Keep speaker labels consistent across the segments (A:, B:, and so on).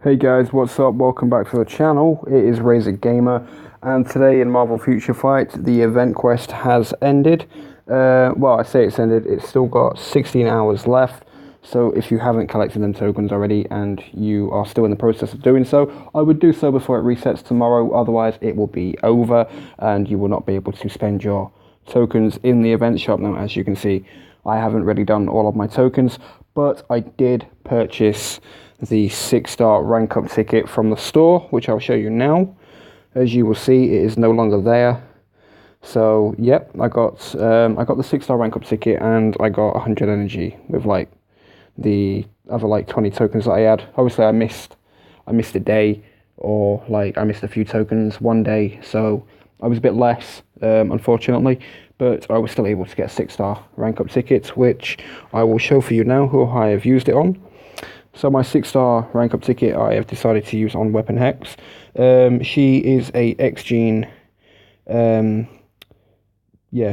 A: Hey guys, what's up? Welcome back to the channel. It is Razor Gamer, and today in Marvel Future Fight, the event quest has ended. Well, I say it's ended, it's still got 16 hours left, so if you haven't collected them tokens already and you are still in the process of doing so, I would do so before it resets tomorrow, otherwise it will be over and you will not be able to spend your tokens in the event shop. Now, as you can see, I haven't really done all of my tokens, but I did purchase the 6-star rank up ticket from the store, which I'll show you now. As you will see, it is no longer there. So yep, I got the 6-star rank up ticket, and I got 100 energy with like the other like 20 tokens that I had. Obviously I missed a day, or like I missed a few tokens one day, so I was a bit less, unfortunately, but I was still able to get 6-star rank up tickets, which I will show for you now who I have used it on. So my 6-star rank up ticket I have decided to use on Weapon Hex. She is a X-Gene, yeah,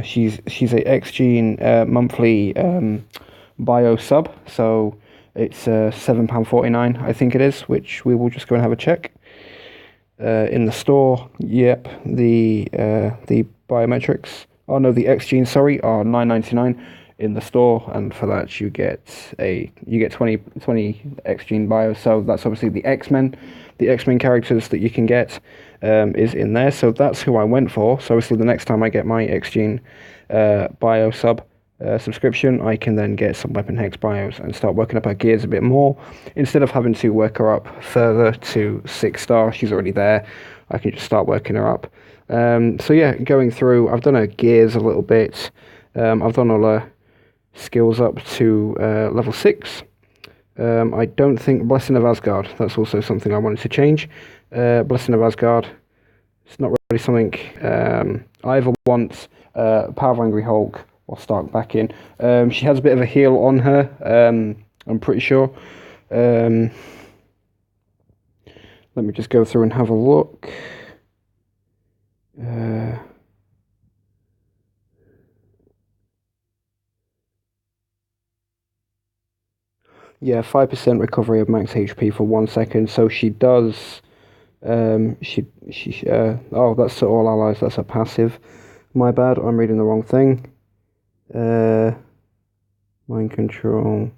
A: she's a X-Gene monthly bio sub, so it's £7.49 I think it is, which we will just go and have a check. In the store, yep, the biometrics, oh no, the X-Gene, sorry, are £9.99 in the store, and for that you get 20 X-Gene bios. So that's obviously the X-Men characters that you can get is in there, so that's who I went for. So obviously the next time I get my X-Gene bio sub subscription, I can then get some Weapon Hex bios and start working up her gears a bit more, instead of having to work her up further to 6-star. She's already there, I can just start working her up. So yeah, going through, I've done her gears a little bit, I've done all her skills up to level 6. I don't think Blessing of Asgard, that's also something I wanted to change. Blessing of Asgard, it's not really something I either want. Power of Angry Hulk or Stark back in. She has a bit of a heal on her, I'm pretty sure. Let me just go through and have a look. Yeah, 5% recovery of max HP for 1 second. So she does. Oh, that's to all allies. That's a passive. My bad. I'm reading the wrong thing. Mind control.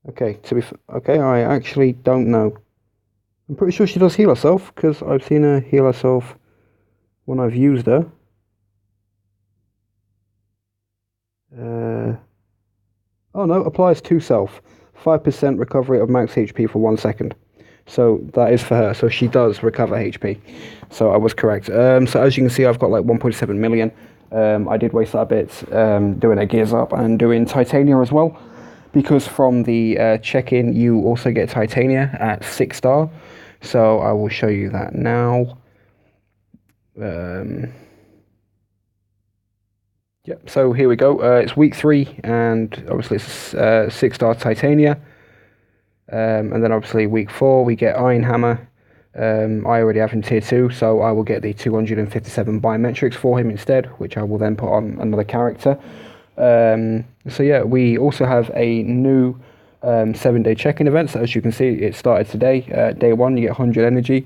A: Okay, okay, I actually don't know. I'm pretty sure she does heal herself, because I've seen her heal herself when I've used her. Oh no, applies to self. 5% recovery of max HP for 1 second. So that is for her. So she does recover HP. So I was correct. So as you can see, I've got like 1.7 million. I did waste that a bit doing a gears up and doing Titania as well, because from the check-in you also get Titania at 6-star. So I will show you that now. Yep, so here we go. It's week 3, and obviously it's 6-star Titania. And then obviously week 4 we get Iron Hammer. I already have him tier 2, so I will get the 257 biometrics for him instead, which I will then put on another character. So yeah, we also have a new 7-day check-in event. So as you can see, it started today. Day 1 you get 100 energy.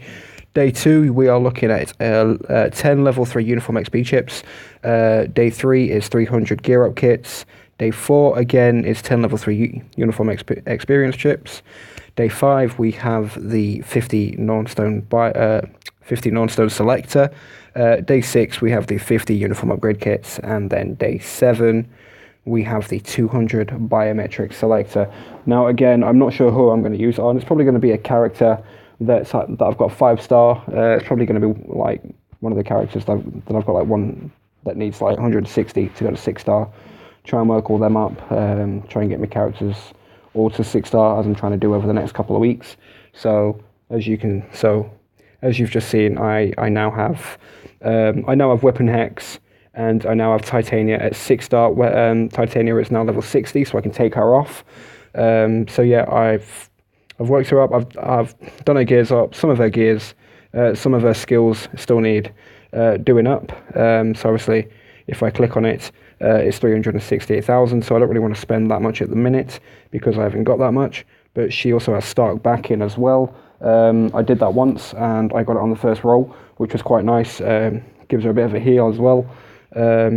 A: Day 2 we are looking at 10 level 3 uniform XP chips. Day 3 is 300 gear up kits. Day 4 again is 10 level 3 uniform experience chips. Day 5 we have the 50 non-stone selector. Day 6 we have the 50 uniform upgrade kits, and then day 7 we have the 200 biometric selector. Now again, I'm not sure who I'm going to use on. It's probably going to be a character that I've got 5-star. It's probably going to be like one of the characters that I've got like one that needs like 160 to go to 6-star. Try and work all them up, try and get my characters all to 6-star, as I'm trying to do over the next couple of weeks. So as you've just seen, I now have Weapon Hex, and I now have Titania at 6-star. Titania is now level 60, so I can take her off. So yeah, I've worked her up. I've done her gears up. Some of her gears, some of her skills still need doing up. So obviously, if I click on it, it's 368,000. So I don't really want to spend that much at the minute, because I haven't got that much. but she also has Stark backing as well. I did that once, and I got it on the first roll, which was quite nice. Gives her a bit of a heal as well.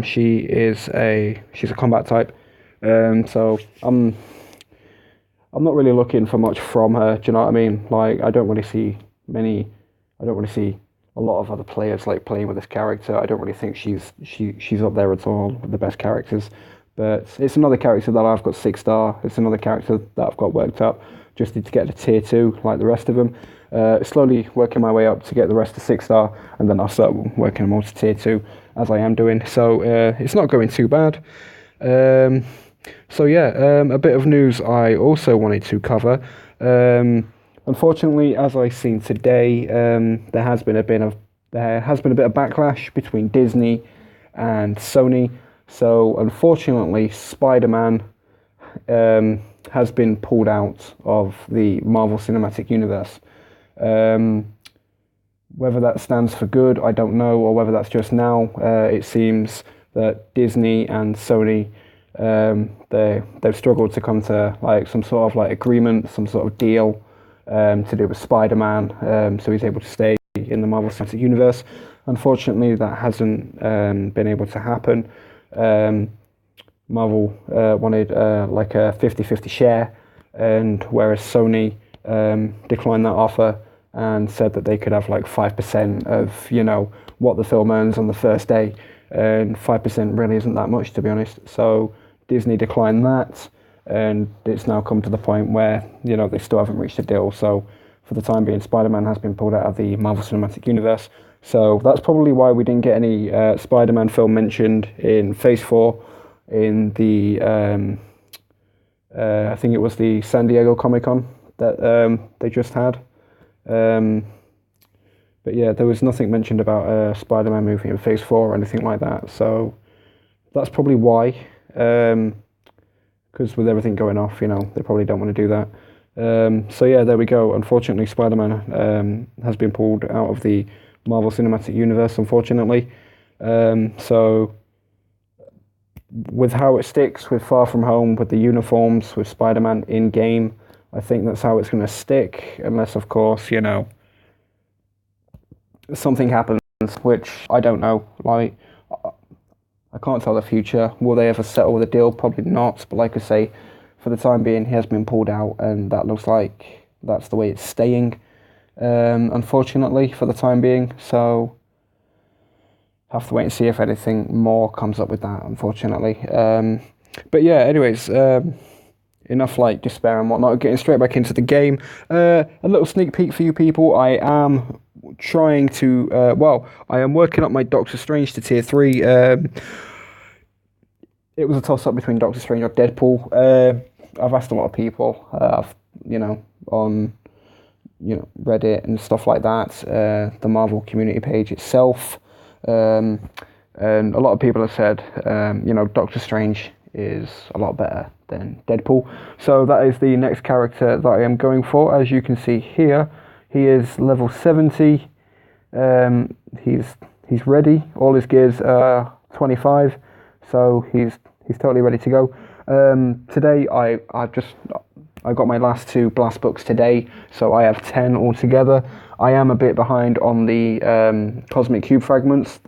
A: She's a combat type, so I'm not really looking for much from her. Do you know what I mean? Like, I don't really see a lot of other players like playing with this character. I don't really think she's up there at all with the best characters. But it's another character that I've got 6-star. It's another character that I've got worked up. Just need to get to tier 2 like the rest of them. Slowly working my way up to get the rest to 6-star, and then I'll start working them all to tier 2 as I am doing. So it's not going too bad. So yeah, a bit of news I also wanted to cover. Unfortunately, as I've seen today, there has been a bit of backlash between Disney and Sony. So unfortunately, SpiderMan has been pulled out of the Marvel Cinematic Universe. Whether that stands for good, I don't know, or whether that's just now. It seems that Disney and Sony, they've struggled to come to like some sort of like agreement, some sort of deal to do with Spider-Man, so he's able to stay in the Marvel Cinematic Universe. Unfortunately, that hasn't been able to happen. Marvel wanted like a 50-50 share, and whereas Sony declined that offer and said that they could have like 5% of, you know, what the film earns on the first day, and 5% really isn't that much, to be honest. So Disney declined that, and it's now come to the point where, you know, they still haven't reached a deal. So for the time being, Spider-Man has been pulled out of the Marvel Cinematic Universe. So that's probably why we didn't get any Spider-Man film mentioned in Phase 4 in the, I think it was the San Diego Comic-Con that they just had. But yeah, there was nothing mentioned about a Spider-Man movie in Phase 4 or anything like that. So that's probably why. Because with everything going off, you know, they probably don't want to do that. So yeah, there we go. Unfortunately, Spider-Man has been pulled out of the Marvel Cinematic Universe, unfortunately. So with how it sticks with Far From Home, with the uniforms, with Spider-Man in-game, I think that's how it's going to stick, unless, of course, you know, something happens, which I don't know. Like, I can't tell the future. Will they ever settle with a deal? Probably not. But like I say, for the time being, he has been pulled out, and that looks like that's the way it's staying, unfortunately, for the time being. So have to wait and see if anything more comes up with that, unfortunately. But yeah, anyways, enough like despair and whatnot. Getting straight back into the game. A little sneak peek for you people. I am trying to, I am working up my Doctor Strange to tier 3. It was a toss-up between Doctor Strange or Deadpool. I've asked a lot of people, on, Reddit and stuff like that, the Marvel community page itself. And a lot of people have said, Doctor Strange is a lot better than Deadpool. So that is the next character that I am going for. As you can see here, he is level 70. He's ready. All his gears are 25, so he's totally ready to go. Today I got my last 2 blast books today, so I have 10 altogether. I am a bit behind on the Cosmic Cube fragments,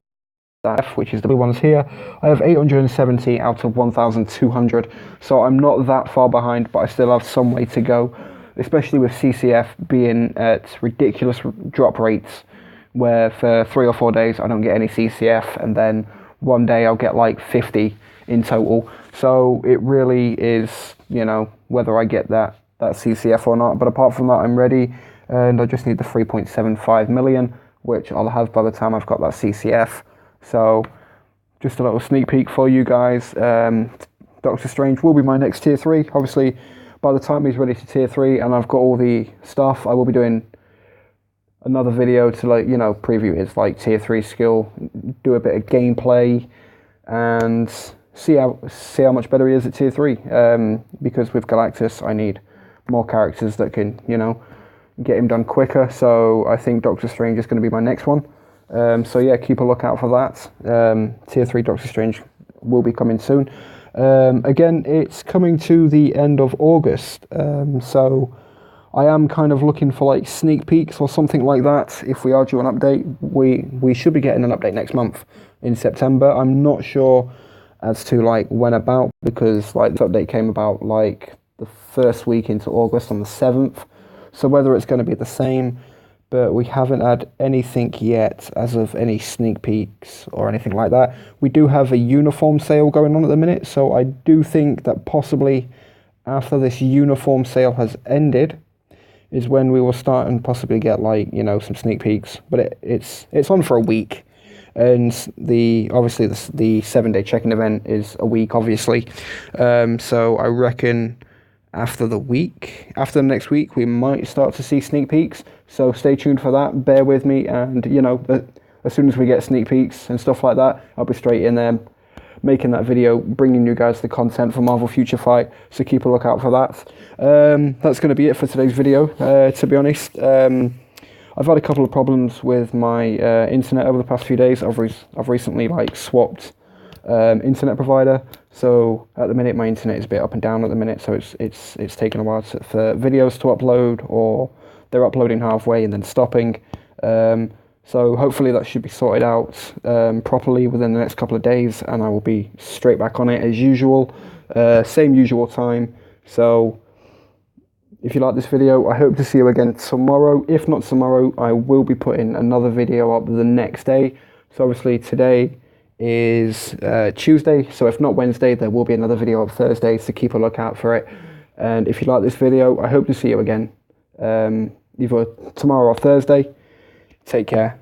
A: which is the blue ones here. I have 870 out of 1,200, so I'm not that far behind, but I still have some way to go, especially with CCF being at ridiculous drop rates, where for 3 or 4 days I don't get any CCF, and then one day I'll get like 50 in total. So it really is, whether I get that CCF or not. But apart from that, I'm ready, and I just need the 3.75 million, which I'll have by the time I've got that CCF. So just a little sneak peek for you guys. Doctor Strange will be my next tier 3. Obviously, by the time he's ready to tier 3 and I've got all the stuff, I will be doing another video to preview his tier 3 skill, do a bit of gameplay, and see how much better he is at tier 3. Because with Galactus, I need more characters that can get him done quicker. So I think Doctor Strange is going to be my next one. So yeah, keep a lookout for that. Tier 3 Doctor Strange will be coming soon. Again, it's coming to the end of August, so I am kind of looking for like sneak peeks or something like that. If we are due an update, we should be getting an update next month in September. I'm not sure as to like when about, because like the update came about like the first week into August on the 7th. So whether it's going to be the same, but we haven't had anything yet as of any sneak peeks or anything like that. We do have a uniform sale going on at the minute, so I do think that possibly after this uniform sale has ended is when we will start and possibly get like, you know, some sneak peeks. But it's on for a week, and the 7-day check-in event is a week, obviously. So I reckon after the next week, we might start to see sneak peeks. So stay tuned for that. Bear with me, and you know, as soon as we get sneak peeks and stuff like that, I'll be straight in there making that video, bringing you guys the content for Marvel Future Fight, so keep a lookout for that. That's going to be it for today's video, to be honest. I've had a couple of problems with my internet over the past few days. I've recently like swapped internet provider, so at the minute my internet is a bit up and down at the minute, so it's taken a while for videos to upload, or they're uploading halfway and then stopping. So hopefully that should be sorted out properly within the next couple of days, and I will be straight back on it as usual, same usual time. So if you like this video, I hope to see you again tomorrow. If not tomorrow, I will be putting another video up the next day. So obviously today is Tuesday, so if not Wednesday, there will be another video up Thursday, so keep a lookout for it. And if you like this video, I hope to see you again either tomorrow or Thursday. Take care.